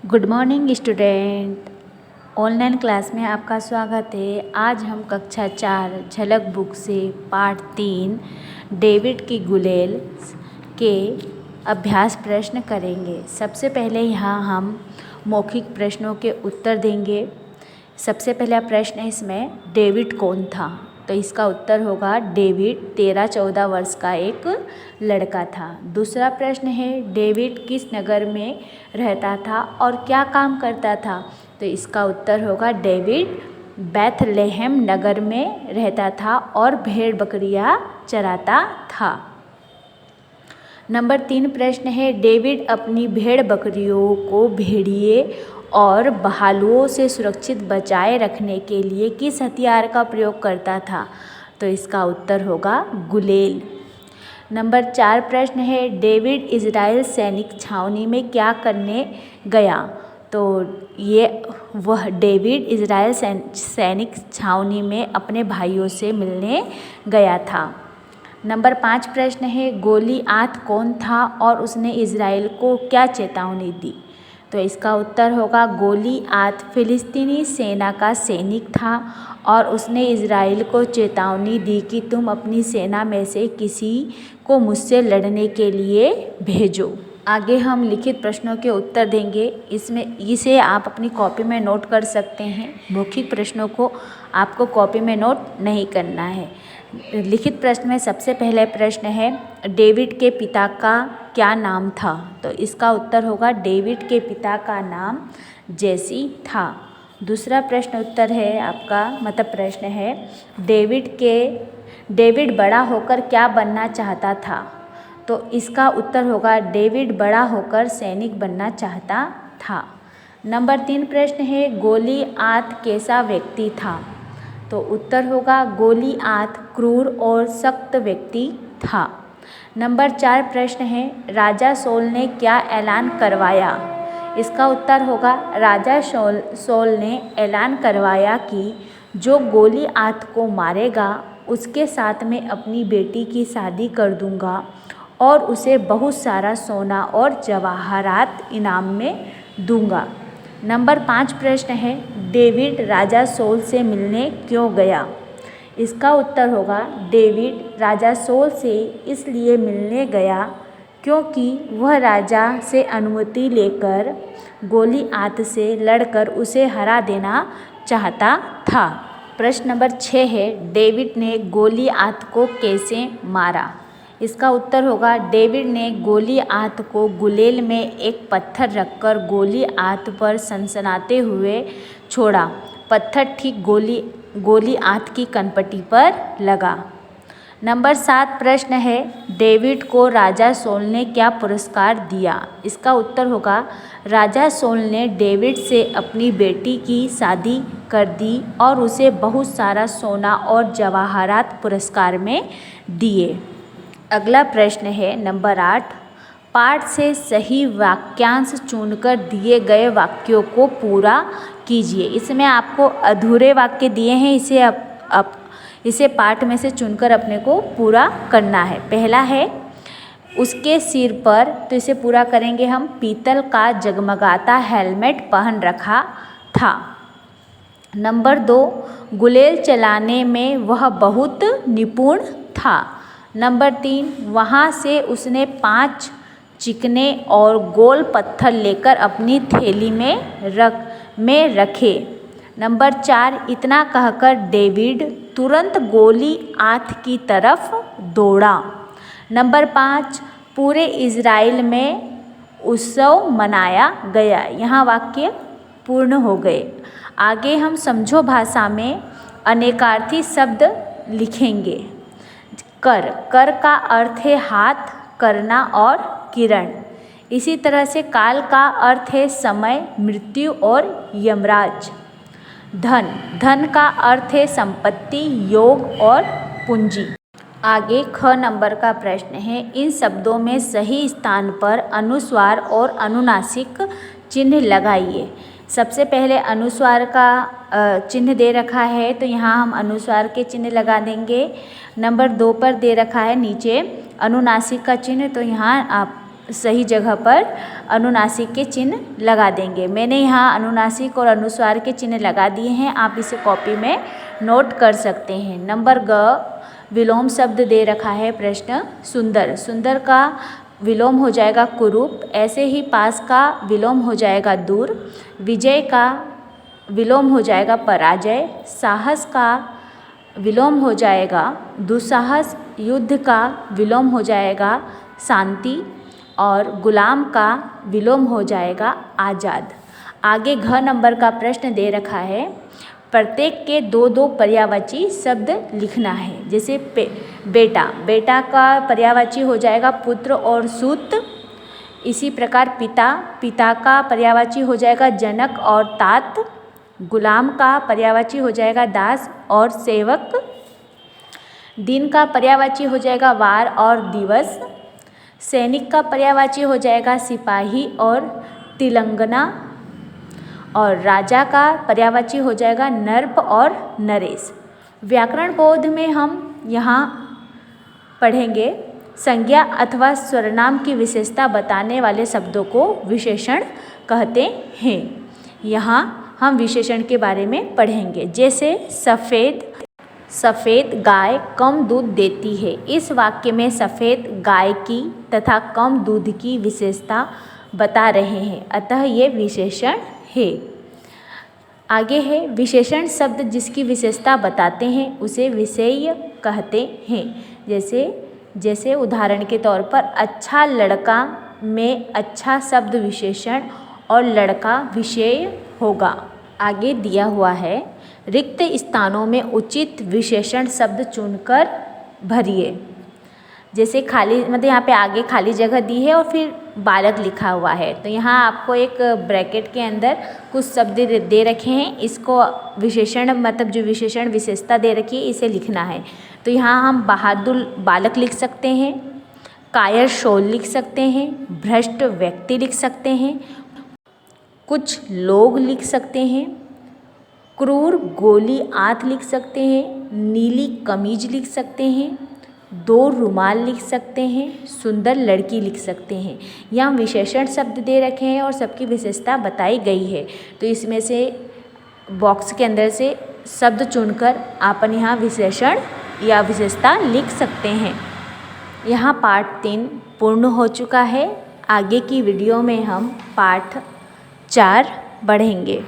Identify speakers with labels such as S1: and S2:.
S1: Good morning student. Online class में आपका स्वागत है। आज हम कक्षा 4 झलक बुक से पाठ 3 डेविड की गुलेल के अभ्यास प्रश्न करेंगे। सबसे पहले यहाँ हम मौखिक प्रश्नों के उत्तर देंगे। सबसे पहला प्रश्न है इसमें, डेविड कौन था? तो इसका उत्तर होगा डेविड 13-14 वर्ष का एक लड़का था। दूसरा प्रश्न है, डेविड किस नगर में रहता था और क्या काम करता था? तो इसका उत्तर होगा डेविड बैथलेहम नगर में रहता था और भेड़ बकरियां चराता था। नंबर 3 प्रश्न है, डेविड अपनी भेड़ बकरियों को भेड़िए और भालुओं से सुरक्षित बचाए रखने के लिए किस हथियार का प्रयोग करता था? तो इसका उत्तर होगा गुलेल। नंबर 4 प्रश्न है, डेविड इजराइल सैनिक छावनी में क्या करने गया? तो वह डेविड इजराइल सैनिक छावनी में अपने भाइयों से मिलने गया था। नंबर 5 प्रश्न है, गोलियात कौन था और उसने इजराइल को क्या चेतावनी दी? तो इसका उत्तर होगा गोलियात फिलिस्तीनी सेना का सैनिक था और उसने इजराइल को चेतावनी दी कि तुम अपनी सेना में से किसी को मुझसे लड़ने के लिए भेजो। आगे हम लिखित प्रश्नों के उत्तर देंगे। इसे आप अपनी कॉपी में नोट कर सकते हैं। मौखिक प्रश्नों को आपको कॉपी में नोट नहीं करना है। लिखित प्रश्न में सबसे पहले प्रश्न है, डेविड के पिता का क्या नाम था? तो इसका उत्तर होगा डेविड के पिता का नाम जेसी था। दूसरा प्रश्न उत्तर है आपका प्रश्न है, डेविड बड़ा होकर क्या बनना चाहता था? तो इसका उत्तर होगा डेविड बड़ा होकर सैनिक बनना चाहता था। नंबर 3 प्रश्न है, गोलियात कैसा व्यक्ति था? तो उत्तर होगा गोलियात क्रूर और सख्त व्यक्ति था। नंबर 4 प्रश्न है, राजा शॉल ने क्या ऐलान करवाया? इसका उत्तर होगा राजा शॉल ने ऐलान करवाया कि जो गोलियात को मारेगा उसके साथ मैं अपनी बेटी की शादी कर दूंगा और उसे बहुत सारा सोना और जवाहरात इनाम में दूंगा। नंबर 5 प्रश्न है, डेविड राजा शॉल से मिलने क्यों गया? इसका उत्तर होगा डेविड राजा शॉल से इसलिए मिलने गया क्योंकि वह राजा से अनुमति लेकर गोलियात से लड़कर उसे हरा देना चाहता था। प्रश्न नंबर 6 है, डेविड ने गोलियात को कैसे मारा? इसका उत्तर होगा डेविड ने गोलियात को गुलेल में एक पत्थर रखकर गोलियात पर सनसनाते हुए छोड़ा। पत्थर ठीक गोलियात की कनपटी पर लगा। नंबर 7 प्रश्न है, डेविड को राजा शॉल ने क्या पुरस्कार दिया? इसका उत्तर होगा राजा शॉल ने डेविड से अपनी बेटी की शादी कर दी और उसे बहुत सारा सोना और जवाहरात पुरस्कार में दिए। अगला प्रश्न है नंबर 8, पाठ से सही वाक्यांश चुनकर दिए गए वाक्यों को पूरा कीजिए। इसमें आपको अधूरे वाक्य दिए हैं, इसे पाठ में से चुनकर अपने को पूरा करना है। पहला है उसके सिर पर, तो इसे पूरा करेंगे हम, पीतल का जगमगाता हेलमेट पहन रखा था। नंबर 2, गुलेल चलाने में वह बहुत निपुण था। नंबर 3, वहाँ से उसने 5 चिकने और गोल पत्थर लेकर अपनी थैली में रखे। नंबर 4, इतना कहकर डेविड तुरंत गोलियात की तरफ दौड़ा। नंबर 5, पूरे इजराइल में उत्सव मनाया गया। यहाँ वाक्य पूर्ण हो गए। आगे हम समझो भाषा में अनेकार्थी शब्द लिखेंगे। कर का अर्थ है हाथ, करना और किरण। इसी तरह से काल का अर्थ है समय, मृत्यु और यमराज। धन का अर्थ है संपत्ति, योग और पूंजी। आगे ख नंबर का प्रश्न है, इन शब्दों में सही स्थान पर अनुस्वार और अनुनासिक चिन्ह लगाइए। सबसे पहले अनुस्वार का चिन्ह दे रखा है, तो यहाँ हम अनुस्वार के चिन्ह लगा देंगे। नंबर 2 पर दे रखा है नीचे अनुनासिक का चिन्ह, तो यहाँ आप सही जगह पर अनुनासिक के चिन्ह लगा देंगे। मैंने यहाँ अनुनासिक और अनुस्वार के चिन्ह लगा दिए हैं, आप इसे कॉपी में नोट कर सकते हैं। नंबर ग, विलोम शब्द दे रखा है प्रश्न सुंदर। सुंदर का विलोम हो जाएगा कुरूप, ऐसे ही पास का विलोम हो जाएगा दूर, विजय का विलोम हो जाएगा पराजय, साहस का विलोम हो जाएगा दुस्साहस, युद्ध का विलोम हो जाएगा शांति और गुलाम का विलोम हो जाएगा आज़ाद। आगे घ नंबर का प्रश्न दे रखा है, प्रत्येक के दो दो पर्यायवाची शब्द लिखना है। जैसे बेटा, बेटा का पर्यायवाची हो जाएगा पुत्र और सूत। इसी प्रकार पिता, पिता का पर्यायवाची हो जाएगा जनक और तात। गुलाम का पर्यायवाची हो जाएगा दास और सेवक। दिन का पर्यायवाची हो जाएगा वार और दिवस। सैनिक का पर्यायवाची हो जाएगा सिपाही और तिलंगना। और राजा का पर्यायवाची हो जाएगा नर्प और नरेश। व्याकरण बोध में हम यहाँ पढ़ेंगे संज्ञा अथवा सर्वनाम की विशेषता बताने वाले शब्दों को विशेषण कहते हैं। यहाँ हम विशेषण के बारे में पढ़ेंगे। जैसे सफ़ेद गाय कम दूध देती है। इस वाक्य में सफ़ेद गाय की तथा कम दूध की विशेषता बता रहे हैं, अतः ये विशेषण है। आगे है विशेषण शब्द जिसकी विशेषता बताते हैं उसे विषय कहते हैं। जैसे उदाहरण के तौर पर अच्छा लड़का में अच्छा शब्द विशेषण और लड़का विषय होगा। आगे दिया हुआ है रिक्त स्थानों में उचित विशेषण शब्द चुनकर भरिए। जैसे खाली मतलब यहाँ पे आगे खाली जगह दी है और फिर बालक लिखा हुआ है, तो यहाँ आपको एक ब्रैकेट के अंदर कुछ शब्द दे रखे हैं, इसको विशेषण मतलब जो विशेषण विशेषता दे रखी है इसे लिखना है। तो यहाँ हम बहादुर बालक लिख सकते हैं, कायर शोल लिख सकते हैं, भ्रष्ट व्यक्ति लिख सकते हैं, कुछ लोग लिख सकते हैं, क्रूर गोली आंत लिख सकते हैं, नीली कमीज लिख सकते हैं, दो रुमाल लिख सकते हैं, सुंदर लड़की लिख सकते हैं। यहाँ विशेषण शब्द दे रखे हैं और सबकी विशेषता बताई गई है, तो इसमें से बॉक्स के अंदर से शब्द चुनकर अपन यहाँ विशेषण या विशेषता लिख सकते हैं। यहाँ पाठ 3 पूर्ण हो चुका है। आगे की वीडियो में हम पाठ 4 बढ़ेंगे।